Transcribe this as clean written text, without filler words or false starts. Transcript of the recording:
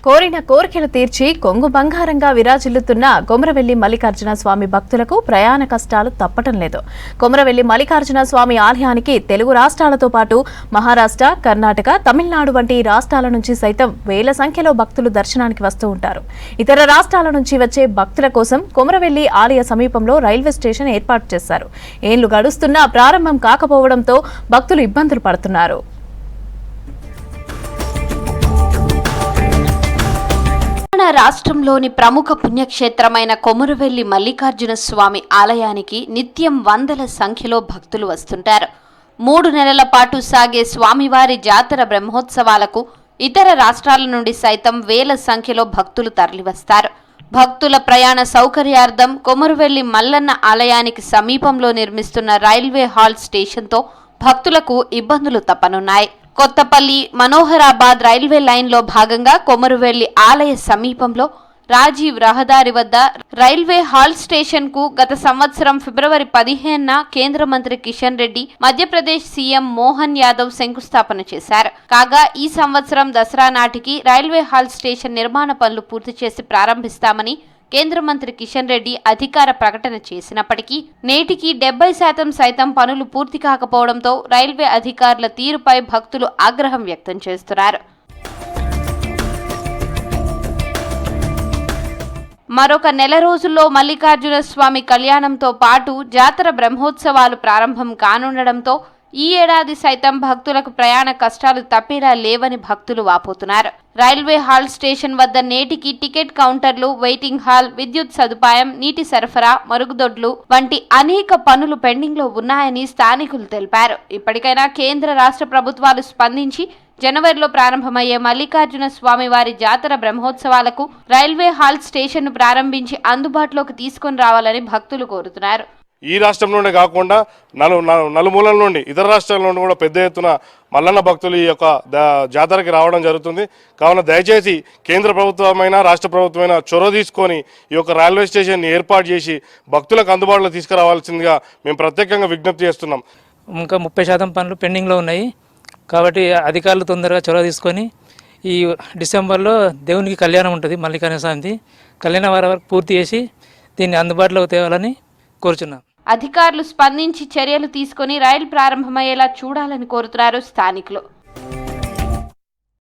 కోరిన కోరికలు తీర్చి కొంగు బంగారంగా విరాజిల్లుతున్న కొమరవెల్లి మల్లికార్జున స్వామి భక్తులకు ప్రయాణ కష్టాలు తప్పటం లేదు. కొమరవెల్లి మల్లికార్జున స్వామి ఆలయానికి తెలుగు రాష్ట్రాలతో పాటు మహారాష్ట్ర, కర్ణాటక, తమిళనాడు వంటి రాష్ట్రాల నుంచి సైతం వేల సంఖ్యలో భక్తులు దర్శనానికి వస్తూ ఉంటారు. ఇతర రాష్ట్రాల నుంచి వచ్చే భక్తుల కోసం కొమరవెల్లి ఆలయ సమీపంలో రైల్వే స్టేషన్ ఏర్పాటు చేశారు. ఏళ్లు గడుస్తున్నా ప్రారంభం కాకపోవడంతో భక్తులు ఇబ్బందులు పడుతున్నారు. రాష్ట్రంలోని ప్రముఖ పుణ్యక్షేత్రమైన కొమరవెల్లి మల్లికార్జున స్వామి ఆలయానికి నిత్యం వందల సంఖ్యలో భక్తులు వస్తుంటారు. 3 నెలల పాటు సాగే స్వామివారి జాతర బ్రహ్మోత్సవాలకు ఇతర రాష్ట్రాల నుండి సైతం వేల సంఖ్యలో భక్తులు తరలివస్తారు. భక్తుల ప్రయాణ సౌకర్యార్థం కొమరవెల్లి మల్లన్న ఆలయానికి సమీపంలో నిర్మిస్తున్న రైల్వే హాల్ స్టేషన్తో భక్తులకు ఇబ్బందులు తప్పనున్నాయి. కొత్తపల్లి మనోహరాబాద్ రైల్వే లైన్లో భాగంగా కొమరవెల్లి ఆలయ సమీపంలో రాజీవ్ రహదారి వద్ద రైల్వే హాల్ స్టేషన్ కు గత సంవత్సరం ఫిబ్రవరి 15న కేంద్ర మంత్రి కిషన్ రెడ్డి, మధ్యప్రదేశ్ సీఎం మోహన్ యాదవ్ శంకుస్థాపన చేశారు. కాగా ఈ సంవత్సరం దసరా నాటికి రైల్వే హాల్ స్టేషన్ నిర్మాణ పనులు పూర్తి చేసి ప్రారంభిస్తామని కేంద్ర మంత్రి కిషన్ రెడ్డి అధికార ప్రకటన చేసినప్పటికీ నేటికి 70% సైతం పనులు పూర్తి కాకపోవడంతో రైల్వే అధికారుల తీరుపై భక్తులు ఆగ్రహం వ్యక్తం చేస్తున్నారు. మరొక నెల రోజుల్లో మల్లికార్జున స్వామి కళ్యాణంతో పాటు జాతర బ్రహ్మోత్సవాలు ప్రారంభం కానుండడంతో ఈ ఏడాది సైతం భక్తులకు ప్రయాణ కష్టాలు తప్పేలా లేవని భక్తులు వాపోతున్నారు. రైల్వే హాల్ స్టేషన్ వద్ద నేటికి టికెట్ కౌంటర్లు, వెయిటింగ్ హాల్, విద్యుత్ సదుపాయం, నీటి సరఫరా, మరుగుదొడ్లు వంటి అనేక పనులు పెండింగ్ లో ఉన్నాయని స్థానికులు తెలిపారు. ఇప్పటికైనా కేంద్ర రాష్ట్ర ప్రభుత్వాలు స్పందించి జనవరిలో ప్రారంభమయ్యే మల్లికార్జున స్వామి వారి జాతర బ్రహ్మోత్సవాలకు రైల్వే హాల్ స్టేషన్ ప్రారంభించి అందుబాటులోకి తీసుకొని రావాలని భక్తులు కోరుతున్నారు. ఈ రాష్ట్రంలోనే కాకుండా నలుమూలల నుండి ఇతర రాష్ట్రాల నుండి కూడా పెద్ద ఎత్తున మల్లన్న భక్తులు ఈ యొక్క జాతరకి రావడం జరుగుతుంది. కావున దయచేసి కేంద్ర ప్రభుత్వమైనా రాష్ట్ర ప్రభుత్వమైనా చొరవ తీసుకొని ఈ యొక్క రైల్వే స్టేషన్ ఏర్పాటు చేసి భక్తులకు అందుబాటులో తీసుకురావాల్సిందిగా మేము ప్రత్యేకంగా విజ్ఞప్తి చేస్తున్నాం. ఇంకా 30% పనులు పెండింగ్లో ఉన్నాయి కాబట్టి అధికారులు తొందరగా చొరవ తీసుకొని ఈ డిసెంబర్లో దేవునికి కళ్యాణం ఉంటుంది. మల్లికార్జున స్వామిది కళ్యాణ వరకు పూర్తి చేసి దీన్ని అందుబాటులోకి తేవాలని కోరుచున్నాం. అధికారులు స్పందించి చర్యలు తీసుకొని రైలు ప్రారంభమయ్యేలా చూడాలని కోరుతున్నారు స్థానికులు.